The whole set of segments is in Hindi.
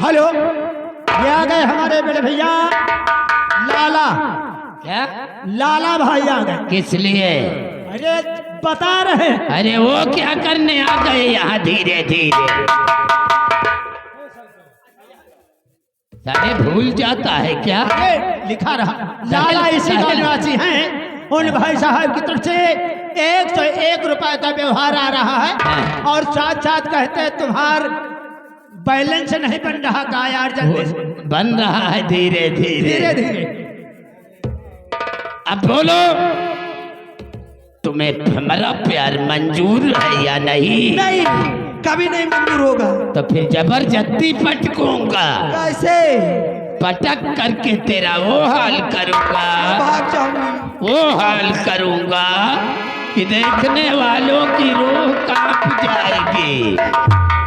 हेलो, ये आ गए हमारे बड़े भैया लाला। क्या? लाला भाई आ गए। किस लिए? अरे बता रहे। अरे वो क्या करने आ गए यहाँ धीरे धीरे? सारे भूल जाता है क्या? लिखा रहा लाला इसी का निवासी हैं। उन भाई साहब की तरफ से 101 रुपए का व्यवहार आ रहा है और साथ साथ कहते हैं तुम्हार बैलेंस नहीं बन रहा का यार, जल्दी से बन रहा है धीरे धीरे धीरे धीरे। अब बोलो, तुम्हें हमारा प्यार मंजूर है या नहीं? नहीं, कभी नहीं मंजूर होगा। तो फिर जबरदस्ती पटकूंगा। कैसे? पटक करके तेरा वो हाल करूंगा, भाग जाऊंगी। वो हाल करूंगा कि देखने वालों की रूह कांप जाएगी।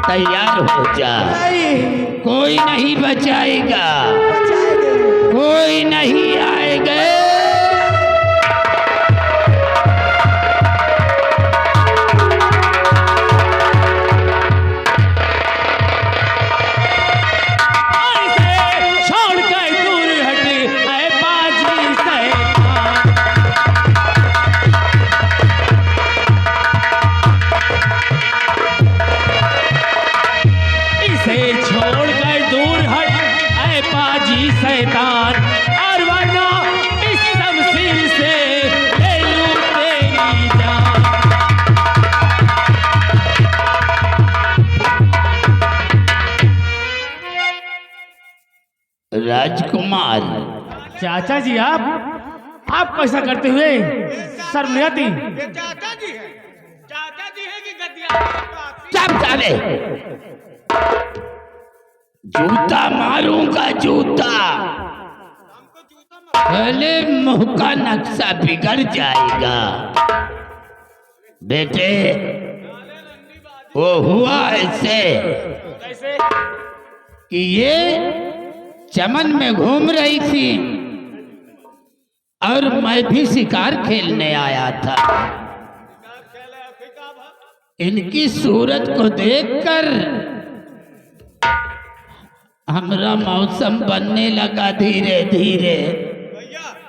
तैयार हो जा। नहीं कोई नहीं बचाएगा, बचाएंगे। कोई नहीं आएगा। शैतान, और वरना इस शमशीर से ले लूं तेरी जान। राजकुमार, चाचा जी आप कैसा करते हुए शर्म नहीं आती? चाचा जी है, चाचा जी है कि गद्दिया? चुप साले, जूता मारूंगा जूता। पहले मुंह का नक्शा बिगड़ जाएगा। बेटे वो हुआ ऐसे कि ये चमन में घूम रही थी और मैं भी शिकार खेलने आया था। इनकी सूरत को देखकर हमारा मौसम बनने लगा धीरे धीरे।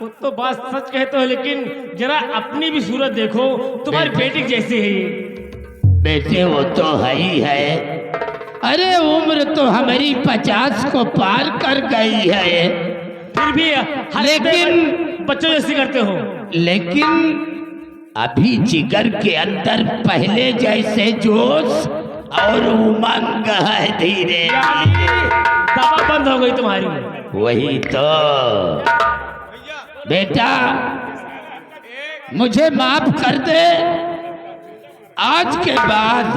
वो तो बात सच कहते हो, लेकिन जरा अपनी भी सूरत देखो, तुम्हारी बेटी जैसी है ये। बेटे वो तो है ही है। अरे उम्र तो हमारी 50 को पार कर गई है, फिर भी लेकिन बच्चों जैसी करते हो। लेकिन अभी जिगर के अंदर पहले जैसे जोश और उमंग है धीरे धीरे। दवा बंद हो गई तुम्हारी। वही तो बेटा, मुझे माफ कर दे। आज के बाद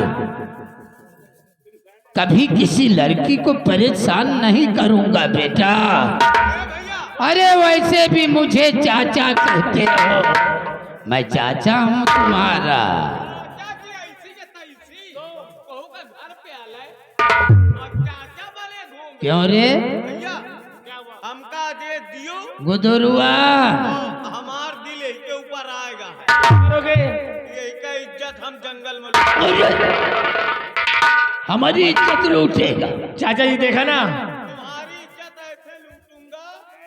कभी किसी लड़की को परेशान नहीं करूंगा बेटा। अरे वैसे भी मुझे चाचा कहते हो, मैं चाचा हूं तुम्हारा। क्यों रे? हमका दे दियो, गुदरुआ, हमार दिल यही के ऊपर आएगा। करोगे? यही का इज्जत हम जंगल में हमारी इज्जत लूटेगा। चाचा जी देखा ना, तुम्हारी इज्जत ऐसे लूटूंगा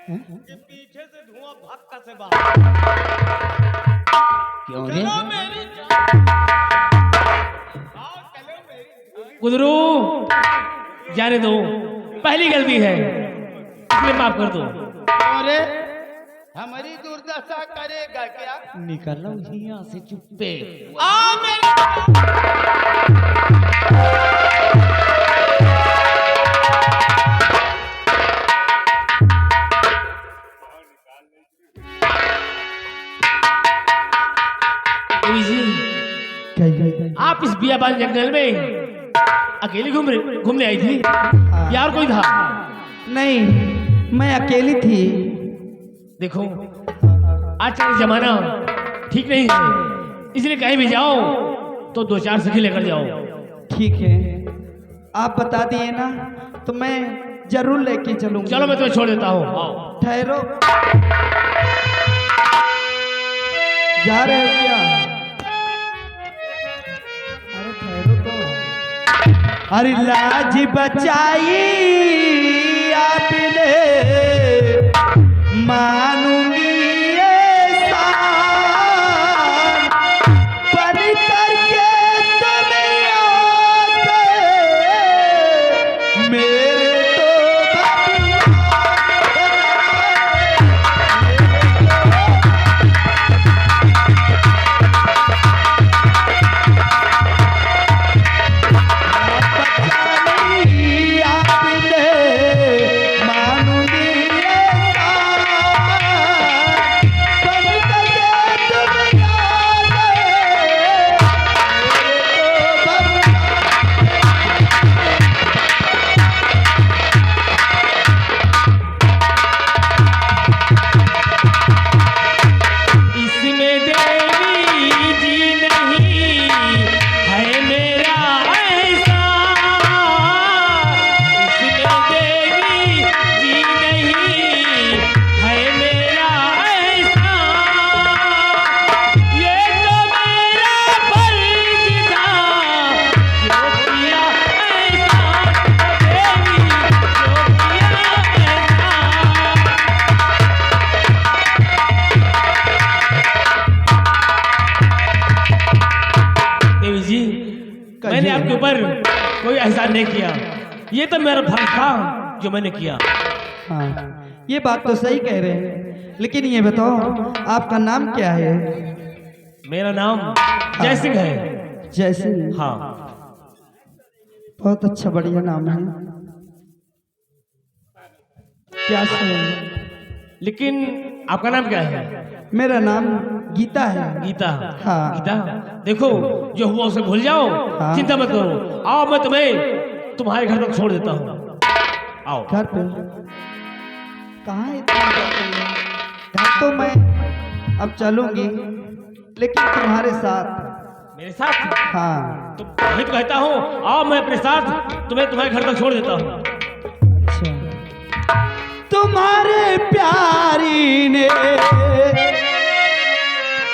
कि पीछे से धुआं भक्का से बाहर। क्यों रे? चलो मेरी जान। आओ, चलो मेरी। गुदरू जाने दो, पहली गलती है, इसलिए माफ कर दो। अरे हमारी दुर्दशा करेगा क्या? निकलो यहाँ से चुप्पे। आओ मेरी। देवी जी, आप इस बियाबान जंगल में अकेली घूमने आई थी या और कोई था? नहीं, मैं अकेली थी। देखो आजकल जमाना ठीक नहीं है, इसलिए कहीं भी जाओ तो 2-4 सखी लेकर जाओ। ठीक है, आप बता दिए ना तो मैं जरूर लेके चलूंगा। चलो मैं तुम्हें छोड़ देता हूँ। आओ। ठहरो, जा रहे हो क्या? अरे ठहरो तो। अरे लाज बचाई आपने मानूंगी बन करके तुम्हें आके मेरे मैंने आपके ऊपर कोई एहसान नहीं किया, ये तो मेरा फर्ज था जो मैंने किया। हाँ, ये बात तो सही कह रहे हैं, लेकिन ये बताओ आपका नाम क्या है? मेरा नाम जय सिंह है। जय सिंह? हाँ। बहुत अच्छा, बढ़िया नाम है। क्या से? लेकिन आपका नाम क्या है? मेरा नाम गीता है। गीता? हाँ। गीता, देखो जो हुआ उसे भूल जाओ। हाँ। चिंता मत करो, आओ मैं तुम्हें तुम्हारे घर तक छोड़ देता हूँ। आओ। घर पे? कहाँ इतना घर तो मैं अब चलूंगी, लेकिन तुम्हारे साथ। मेरे साथ? हाँ। तो मैं कहता हूँ आओ, मैं अपने साथ तुम्हें तुम्हारे घर तक छोड़ देता हूँ। अच्छा। तुम्हारे प्यारी ने,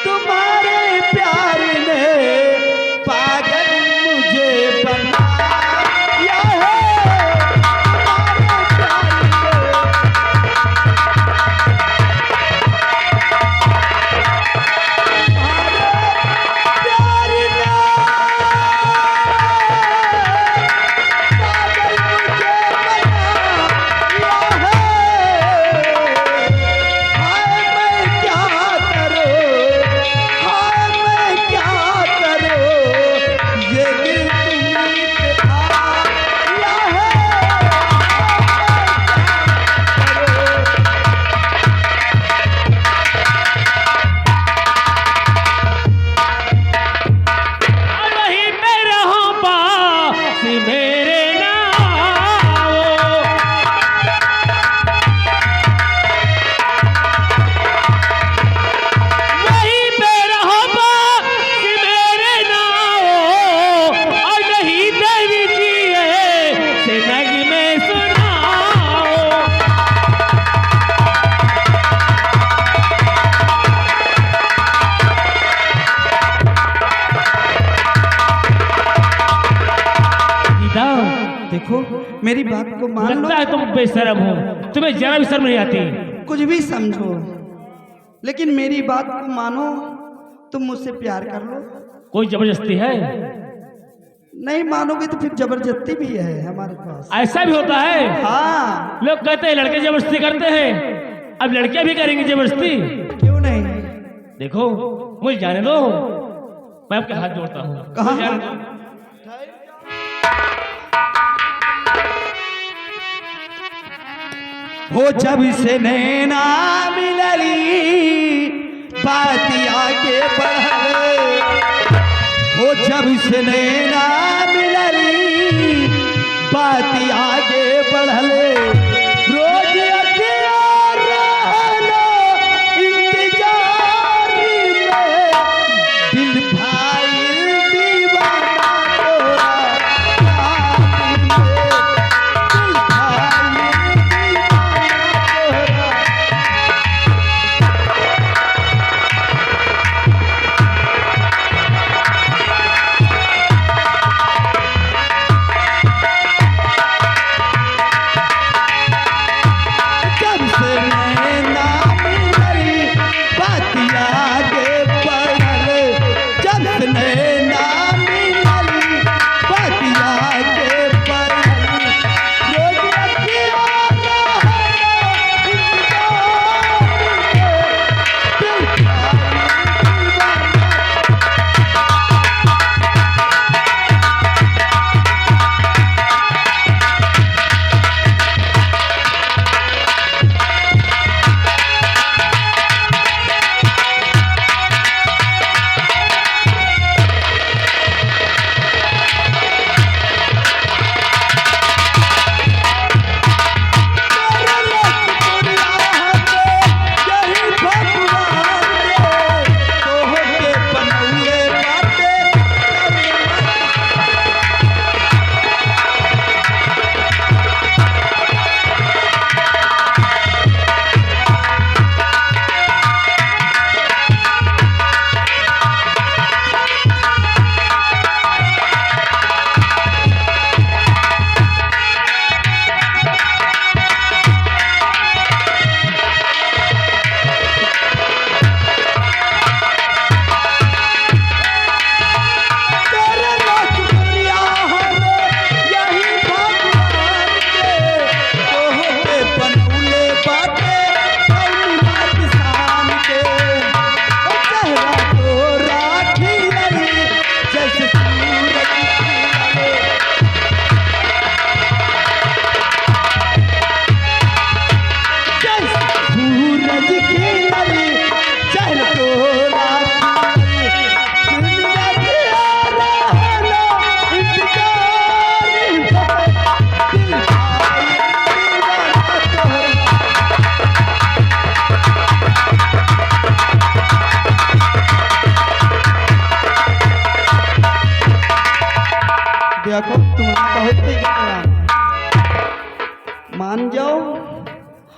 तुम्हारे प्यार ने पागल मुझे बनाया है। तुम्हारे प्यार ने पागल मुझे बनाया है। हाय मैं क्या करूं, हाय मैं क्या करूं, ये दिल तुम्हीं पे आया है। वहीं पे रहो पास मेरे नाओ, वहीं पे रहो पास मेरे नाओ, और नहीं देवी जिए से नगमे सुनाओ। गीता, देखो मेरी बात को मान लो। लगता है तुम बेशर्म हो, तुम्हें जरा भी शर्म नहीं आती। कुछ भी समझो, लेकिन मेरी बात को मानो। तुम मुझसे प्यार कर लो। कोई जबरदस्ती है? नहीं मानोगे तो फिर जबरदस्ती भी है हमारे पास। ऐसा भी होता है? हाँ। लोग कहते हैं लड़के जबरदस्ती करते हैं, अब लड़कियां भी करेंगी जबरदस्ती। क्यों नहीं? देखो मुझे जाने दो, मैं आपके हाथ जोड़ता हूँ। कहाँ? मुझे जाने दो। हो जब से नैना मिलली बात आगे बढ़ले, हो जब से नैना मिलली बात आगे बढ़ले, रोज अखियाँ रहलो इंतजार में, दिल भाई दीवाना तोरा याद में, दिल भाई बहुत ही मान जाओ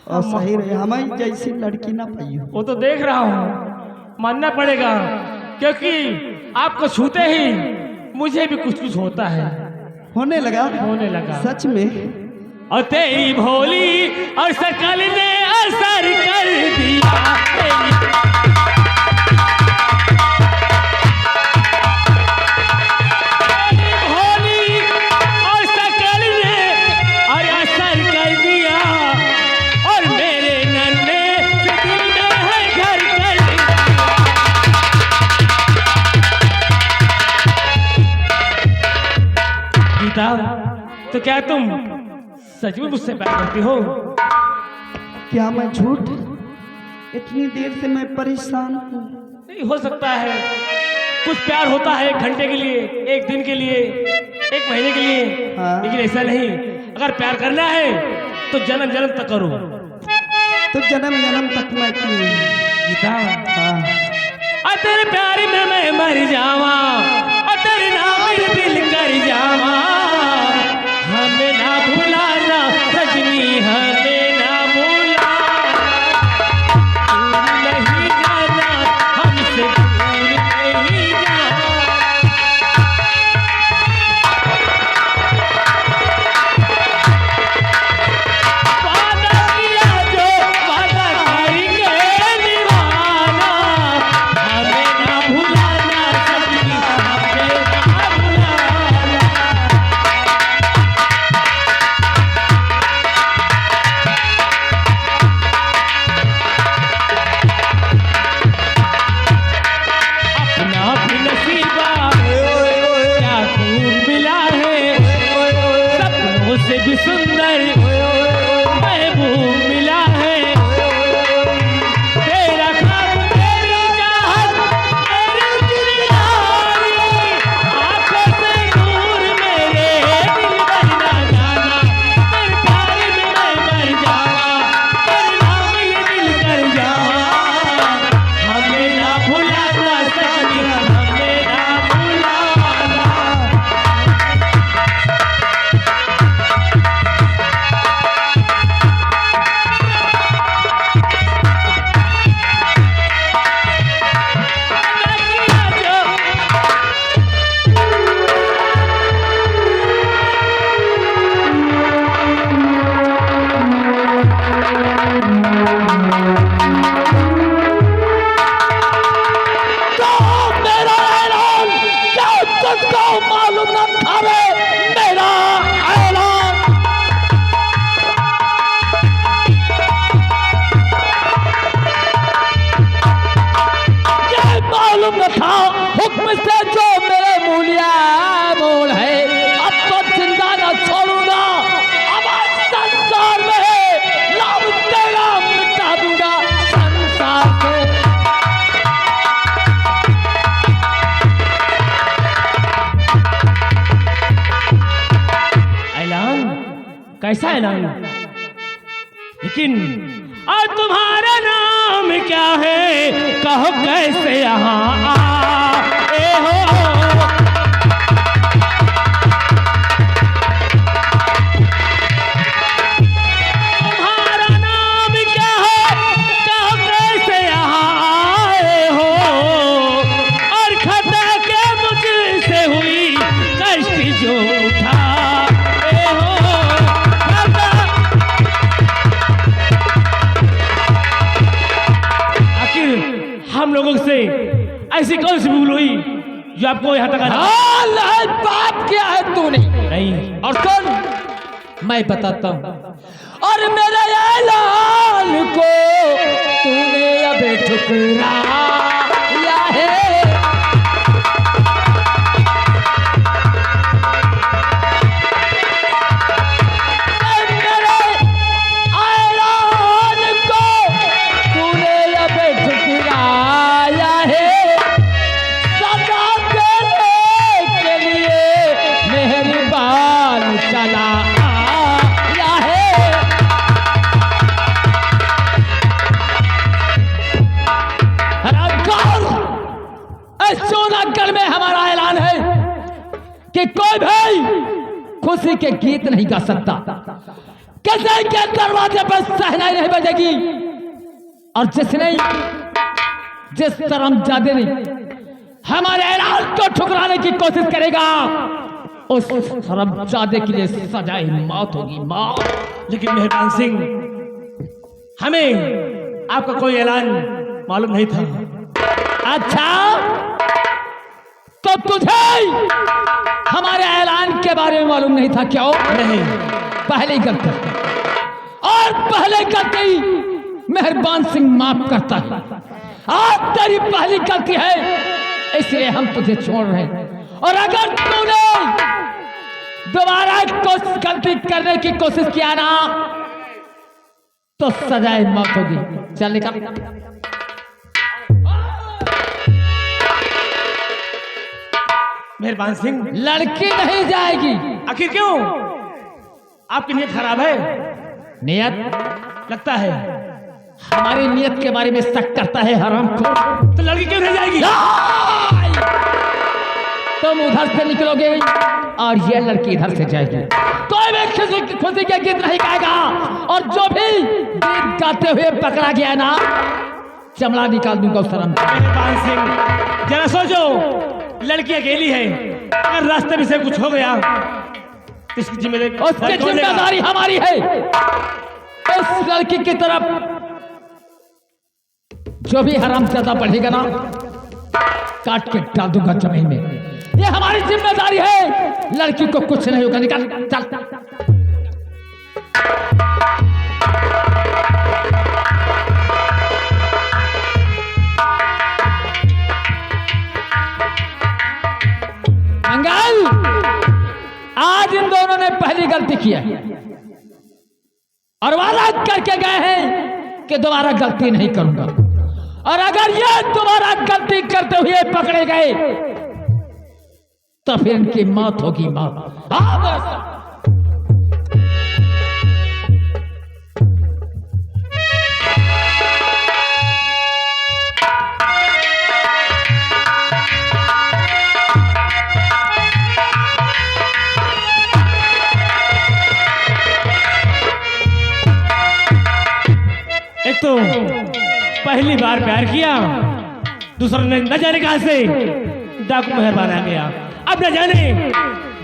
और सही रहे, हमें जैसी लड़की ना पाइयो। वो तो देख रहा हूँ, मानना पड़ेगा, क्योंकि आपको छूते ही मुझे भी कुछ कुछ होता है, होने लगा सच में। और तेरी भोली और शकल ने असर कर दिया, भोली और शकल ने और असर कर दिया, और मेरे नन्हे से दिल में है घर कर दिया। गीता, तो क्या तुम सच में मुझसे प्यार करती हो? क्या मैं झूठ? इतनी देर से मैं परेशान हूँ। नहीं हो सकता है, कुछ प्यार होता है एक घंटे के लिए, एक दिन के लिए, एक महीने के लिए, लेकिन ऐसा नहीं। अगर प्यार करना है तो जन्म जन्म तक करो। तो जन्म जन्म तक मैं क्यों? गीता, हाँ। और तेरे प्यार में मैं मर जावा, और तेरे नाम में दिल कर जावा, हमें ना भुलाना सजनी, हमें ना भुलाना, दूर नहीं जाना हमसे, दूर नहीं जाना। वादा किया जो वादा करेंगे निभाना, हमें ना भुलाना सजनी, हमें ना भुलाना। अपना भी नसीबा क्या खूब मिला है, सपनों से भी सुंदर महबूब मिला है, तेरा ख्वाब तेरी चाहत मेरी जिंदगानी, आंखों से दूर मेरे दिल भर ना जाना, तेरे प्यार में मैं मर जावा, तेरे नाम ये दिल कर जावा, हमें ना भुलाना सजनी, हमें ना भुलाना। मेरा ऐलान क्या तुझको मालूम न था रे, मेरा ऐलान ये मालूम न था हुक्म से जो मेरे मूलिया मोल है, अब तो जिंदा न छोड़ूंगा, अब आज संसार में नाम तेरा मिटा दूंगा संसार से। ऐलान? कैसा ऐलान? लेकिन और तुम्हारा नाम क्या है, कहो कैसे यहाँ आए हो? तुम्हारा नाम क्या है, कहो कैसे यहाँ आए हो? और खता के मुझसे हुई कष्ट जो उठाए हो, खता हम लोगों से ऐसी कौन सी भूल हुई जो आपको यहाँ तक बात क्या है तूने? नहीं। और सुन, मैं बताता हूँ, और मेरे ऐलान को तूने अब ठुकराया है। मेरे ऐलान को तूने अब ठुकराया है, सदा देने के लिए मेहरबान चला आया है। हरामखोर! खुशी के गीत नहीं गा सकता। किसी के दरवाजे पर शहनाई नहीं बजेगी और जिस हरामजादे ने हमारे ऐलान को ठुकराने की कोशिश करेगा उस हरामजादे के लिए सजाए मौत होगी, मौत। लेकिन मेहरबान सिंह, हमें आपका कोई ऐलान मालूम नहीं था। अच्छा, तो तुझे हमारे ऐलान के बारे में मालूम नहीं था? क्यों नहीं? पहली गलती, और पहले गलती मेहरबान सिंह माफ करता है। आज तेरी पहली गलती है, इसलिए हम तुझे छोड़ रहे हैं। और अगर तूने दोबारा गलती करने की कोशिश किया ना तो सजाए मौत होगी। चल निकल। मेहरबान सिंह, लड़की नहीं जाएगी। आखिर क्यों? आपकी नीयत खराब है। नियत? लगता है हमारी नियत के बारे में शक करता है हरामखोर। तो लड़की क्यों नहीं जाएगी? तुम उधर से निकलोगे और ये लड़की इधर से जाएगी। कोई भी खुशी के गीत नहीं गाएगा, और जो भी गीत गाते हुए पकड़ा गया ना, चमड़ा निकाल दूंगा उस शर्म। मेहरबान सिंह, जरा सोचो, लड़की अकेली है, अगर रास्ते में से कुछ हो गया तो इसकी जिम्मेदारी उसकी जिम्मेदारी हमारी है। उस लड़की की तरफ जो भी हरामजादा बढ़ेगा ना, काट के डाल दूंगा जमीन में। ये हमारी जिम्मेदारी है। लड़की को कुछ नहीं होगा। निकाल, चल। मंगल, आज इन दोनों ने पहली गलती की है और वादा करके गए हैं कि दोबारा गलती नहीं करूंगा। और अगर ये दोबारा गलती करते हुए पकड़े गए तो फिर इनकी मौत होगी, मौत। हाँ बस। एक तो पहली बार प्यार किया, दूसरा ने न जाने कहां से डाकू मेहरबान आ गया। अब न जाने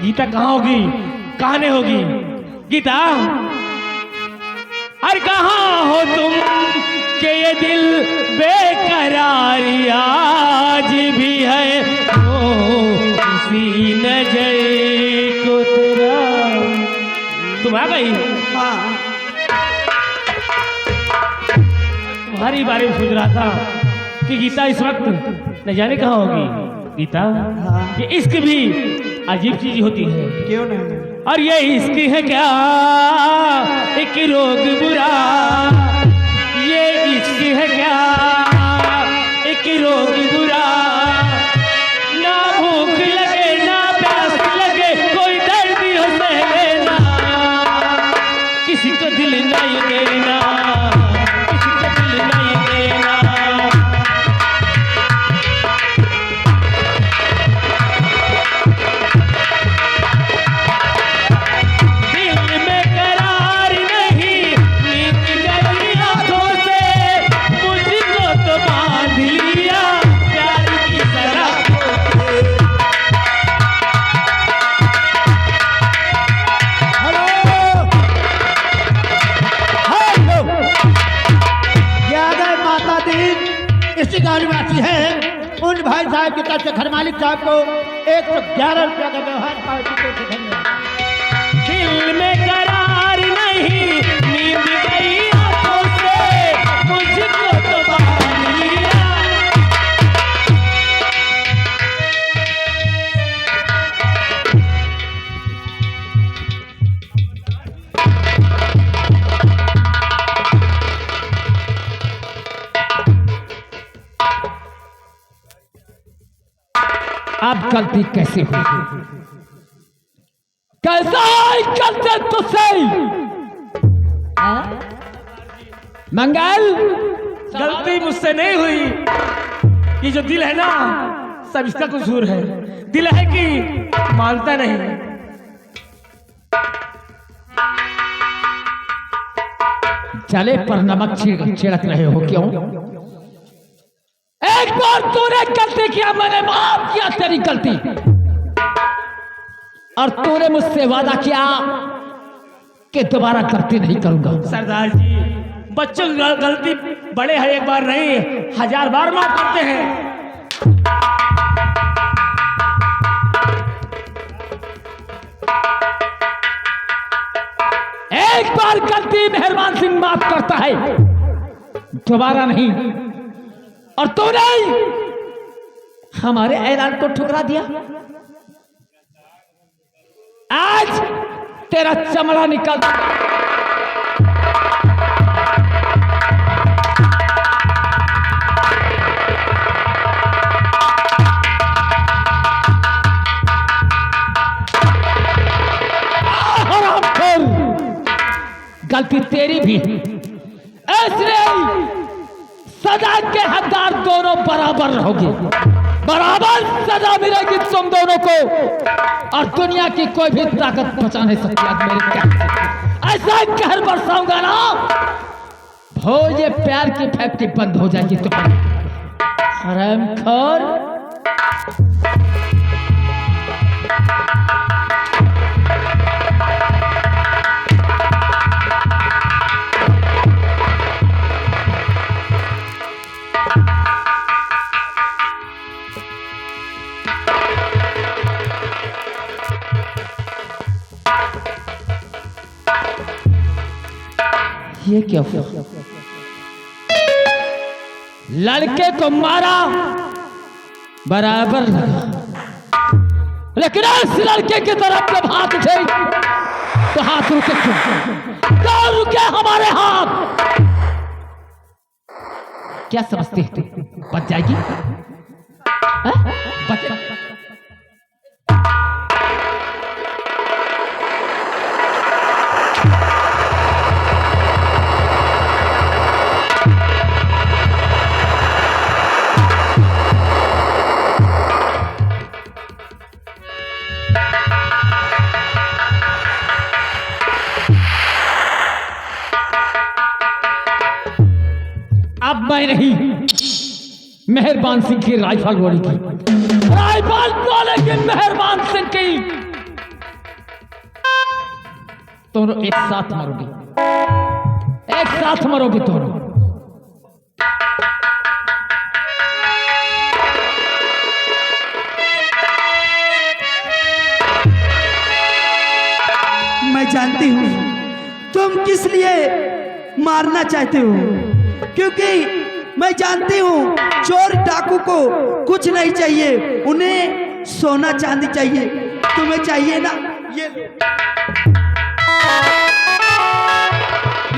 गीता कहाँ होगी, कहाँ नहीं होगी। गीता, अरे कहाँ हो तुम के ये दिल बेकरारी आज भी है ओ किसी नजर को तेरा। तुम आ गई? हाँ, तुम्हारी बारे में सोच रहा था कि गीता इस वक्त न जाने कहाँ होगी। गीता, ये इश्क भी अजीब चीज होती है। क्यों नहीं? और ये इश्क है क्या एक रोग बुरा, ये इश्क है क्या एक रोग बुरा। ना भूख लगे ना प्यास लगे, कोई दर्द हो सह लेना, किसी को दिल नहीं देना, किसी को दिल नहीं देना। इसी गाड़ी में आती है उन भाई साहब की तरफ से घर मालिक साहब को 111 रुपया का व्यवहार पार्टी को धन्यवाद। दिल में करार नहीं, नींद गई आंखों से, मुझको तो बांध लिया। अब गलती कैसे हुई? कैसा गलती तुझसे? मंगल, गलती मुझसे नहीं हुई। ये जो दिल है ना, सब इसका कसूर है। दिल है कि मानता नहीं। जले पर नमक छिड़क रहे हो क्यों? एक बार तूने गलती किया, मैंने माफ किया तेरी गलती, और तूने मुझसे वादा किया कि दोबारा गलती नहीं करूंगा। सरदार जी, बच्चों की गलती बड़े हैं, एक बार नहीं 1000 बार माफ करते हैं। एक बार गलती मेहरबान सिंह माफ करता है, दोबारा नहीं। और तूने हमारे ऐलान को ठुकरा दिया। आज तेरा चमड़ा निकल। गलती तेरी भी, इसलिए सजा के हकदार दोनों बराबर रहोगे, बराबर सजा मिलेगी तुम दोनों को, और दुनिया की कोई भी ताकत बचा नहीं सकती। आज मेरे कहने से ऐसा कहर बरसाऊंगा ना, भोज ये प्यार की फैक्ट्री बंद हो जाएगी। तो हरामखोर, ये क्या हुआ? लड़के को मारा बराबर लगा, लेकिन इस लड़के की तरफ जब हाथ उठे तो हाथ रुके क्यों? रुके हमारे हाथ? क्या समझते हैं? बच जाएगी? बच अब मैं नहीं, मेहरबान सिंह की राइफल गोली की, राइफल गोली की मेहरबान सिंह की। दोनों एक साथ मरोगे, एक साथ मरोगे दोनों। मैं जानती हूँ तुम किस लिए मारना चाहते हो, क्योंकि मैं जानती हूँ चोर डाकू को कुछ नहीं चाहिए, उन्हें सोना चांदी चाहिए। तुम्हें चाहिए ना ये,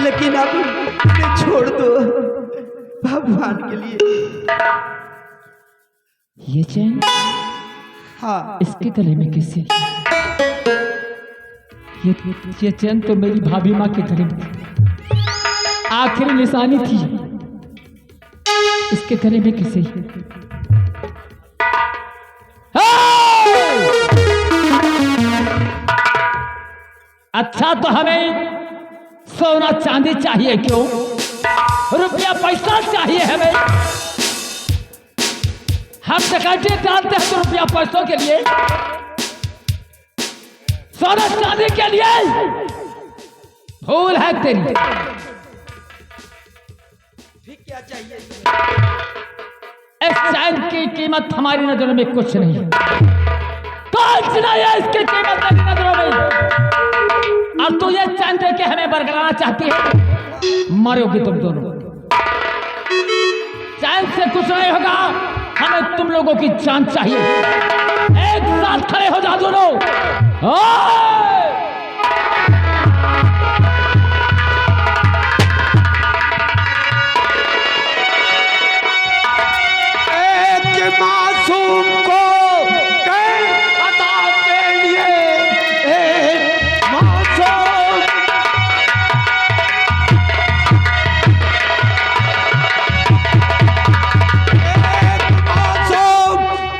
लेकिन अब इन्हें छोड़ दो भगवान के लिए। ये चैन हाँ, इसके गले में किससे? ये चैन तो मेरी भाभी माँ के गले में आखिरी निशानी थी। इसके गले में किसे? अच्छा, तो हमें सोना चांदी चाहिए क्यों? रुपया पैसा चाहिए हमें। हम डकैती डालते हैं तो रुपया पैसों के लिए, सोना चांदी के लिए। भूल है तेरी। क्या चाहिए? इस चैन की कीमत हमारी नजरों में कुछ नहीं है, कुछ नहीं है इसकी कीमत मेरी नजरों में। और तू ये चैन दे के हमें बरगलाना चाहती है, मरोगी तुम दोनों। चैन से कुछ नहीं होगा, हमें तुम लोगों की जान चाहिए। एक साथ खड़े हो जाओ दोनों। मासूम को कई खता के लिए एक मासूम,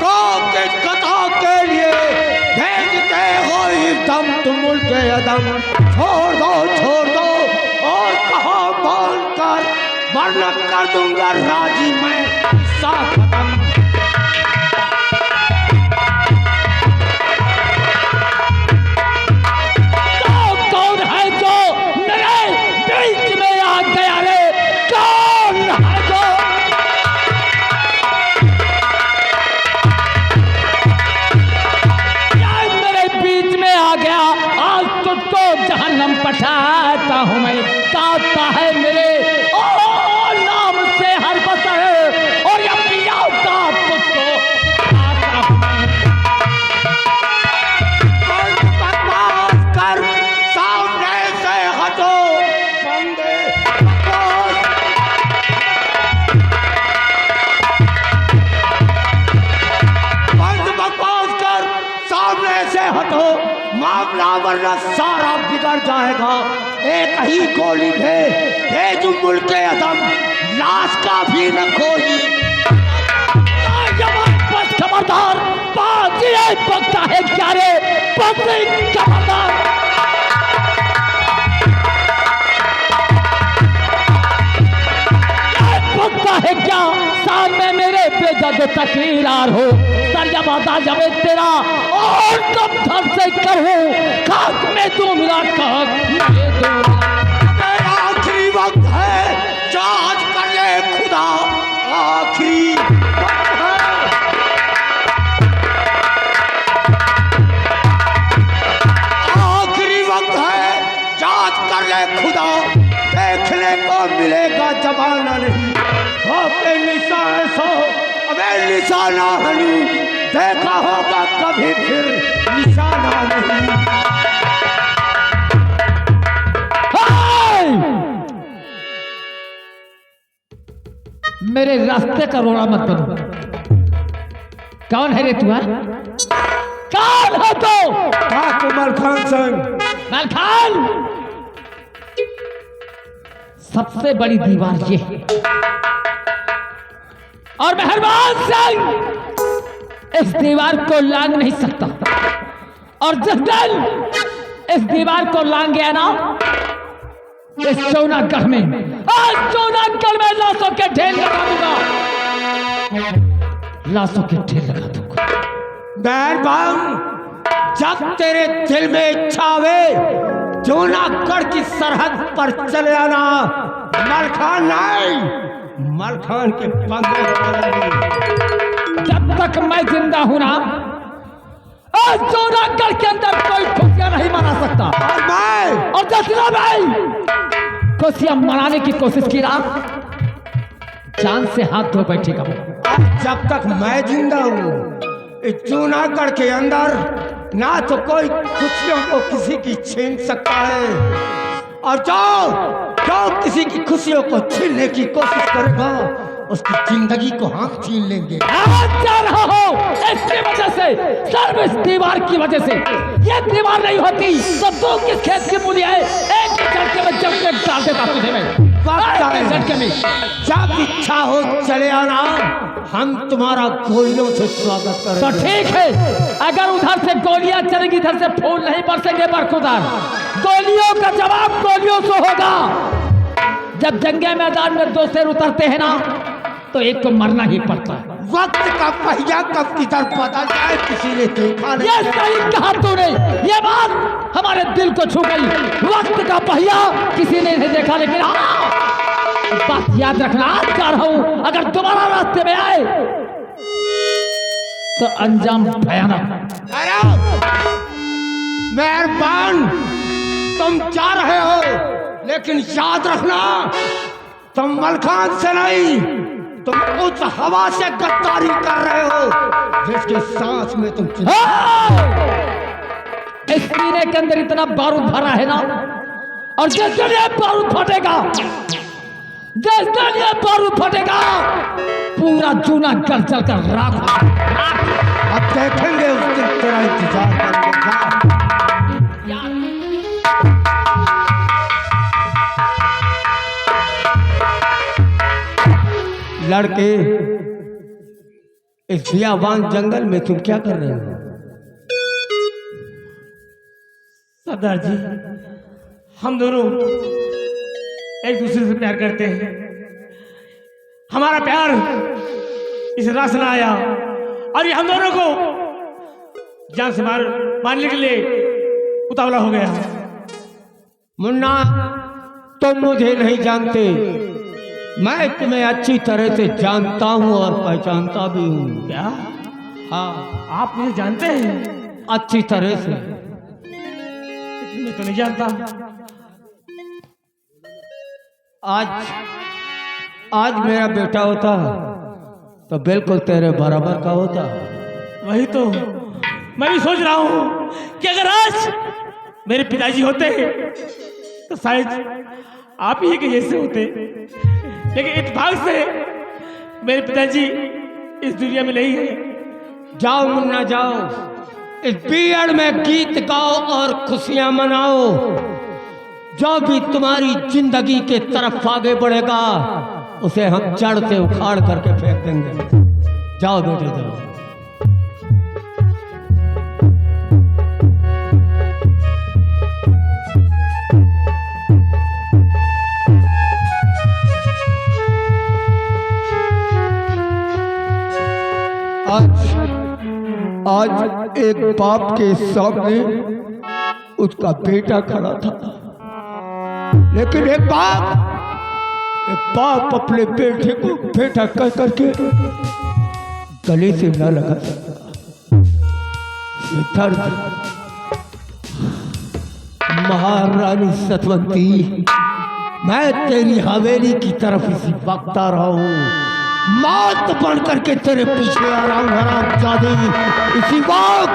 को किस खता के लिए भेजते हो दम तुम मुल्क छोड़ दो और कहो बोल कर, वरना कर दूंगा राजी मैं किस्सा खत्म। कौन है जो मेरे बीच में आ गया रे? कौन है जो यार मेरे बीच में आ गया? आज तुझको जहन्नम पठाता हूँ मैं। कांपता है मेरे ओ नाम से हर बसर, और ये पिया का तुझको आता हूँ मैं। बकवास कर, सामने से हटो बंदे, बकवास। बंद बकवास कर, सामने से हटो, मामला वरना सारा बिगड़ जाएगा। एक ही गोली भेज मुल्के अदम, लाश का भी न खोई। बस खबरदार, बाजी पकता है क्या रे? बस खबरदार। पकता है क्या? सामने मेरे बेजद तकरीरार हो, सरजबादा जब तेरा और तब धर से करूं, खाक में तू मिला खाक में तू मिला। आखिरी वक्त है, जांच कर ले खुदा, आखिरी वक्त है। आखिरी वक्त है, जांच कर ले खुदा, देखने को मिलेगा जमाना नहीं। आपके निशान सो अबे निशाना हनी, देखा होगा कभी फिर निशाना नहीं। मेरे रास्ते का रोड़ा मत बनो। कौन है रे तू? कौन है तो? मलखान सिंह। मलखान, सबसे बड़ी दीवार ये है, और मेहरबान सिंह इस दीवार को लांग नहीं सकता। और जिस दिन इस दीवार को लांग गया ना, इस चौनागढ़ में, आज चौनागढ़ में लाशों के ढेर लगा दूंगा, लाशों के ढेर लगा दूंगा। मेहरबान, जब तेरे दिल में इच्छा आवे, जूनागढ़ की सरहद पर चले आना। मलखान नहीं, मलखान के पंगे पड़ेंगे। जब तक मैं जिंदा हूं ना, आज जूनागढ़ के अंदर कोई खुशियां नहीं मना सकता। और मैं, और दसना भाई, खुशियां मनाने की कोशिश की ना, जान से हाथ धो बैठेगा। जब तक मैं जिंदा हूँ, इस जूनागढ़ के अंदर ना तो कोई खुशियों को किसी की छीन सकता है, और जो किसी की खुशियों को छीनने की कोशिश करेगा, उसकी जिंदगी को हम छीन लेंगे। आज जा रहा हो इसकी वजह से, सिर्फ इस दीवार की वजह से। ये दीवार नहीं होती तो दो किस खेत की मूली है, एक ही झटके में जब में डाल देता तुझे मैं। झटके में जब इच्छा हो चले आना, हम तुम्हारा गोलियों से स्वागत तो करेंगे। ठीक है, अगर उधर से गोलियां चलेंगी, इधर से फूल नहीं बरसेंगे बरखुदार। गोलियों का जवाब गोलियों से होगा। जब जंगे मैदान में दो शेर उतरते हैं ना, तो एक को मरना ही पड़ता है। वक्त का पहिया कब किधर बदल जाए किसी ने देखा नहीं। ये सही कहा तूने, ये बात हमारे दिल को छू गई। वक्त का पहिया किसी ने नहीं देखा, लेकिन हाँ, बात याद रखना, आज जा रहा हूं, अगर दोबारा रास्ते में आए तो अंजाम भयानक। अरे मेहरबान, तुम जा रहे हो, लेकिन याद रखना, तुम मलखान से नहीं, तुम उस हवा से गद्दारी कर रहे हो जिसके सांस में तुम इस सीने के अंदर इतना बारूद भरा है ना, और जिस दिन ये बारूद फटेगा, जिस दिन ये बारूद फटेगा, पूरा जूनागढ़ जलकर राख होगा। अब देखेंगे उस दिन तेरा इंतजार करेंगे। लड़के, इस बियाबान जंगल में तुम क्या कर रहे हो? सरदार जी, हम दोनों एक दूसरे से प्यार करते हैं। हमारा प्यार इस रास ना आया और ये हम दोनों को जान से मारने के लिए उतावला हो गया। मुन्ना, तुम मुझे नहीं जानते, मैं तुम्हें अच्छी तरह से जानता हूँ और पहचानता भी हूँ। क्या? हाँ, आप मुझे जानते हैं? अच्छी तरह से। मैं तो नहीं जानता। आज मेरा बेटा होता तो बिल्कुल तेरे बराबर का होता। वही तो मैं भी सोच रहा हूँ कि अगर आज मेरे पिताजी होते तो शायद आप ही के जैसे होते, लेकिन इत्तेफाक से मेरे पिताजी इस दुनिया में नहीं है। जाओ मुन्ना, जाओ, इस बीएड में गीत गाओ और खुशियां मनाओ। जो भी तुम्हारी जिंदगी के तरफ आगे बढ़ेगा उसे हम जड़ से उखाड़ करके फेंक देंगे। जाओ बेटे, जाओ। आज एक बाप के सामने उसका बेटा खड़ा था, लेकिन एक बाप अपने बेटे को बेटा कह करके गले से न लगा सकता। ये दर्द, महारानी सतवंती, मैं तेरी हवेली की तरफ इसी वक्त आ रहा हूँ। मौत बन करके तेरे पीछे आ रहा हूँ हरामजादी, इसी वक्त।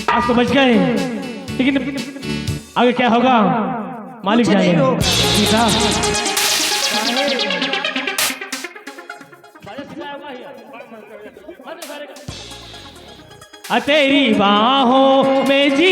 आज तो बच गए, लेकिन आगे क्या होगा मालिक कुछ नहीं जाने। हो। सीता, तेरी बाहों में जी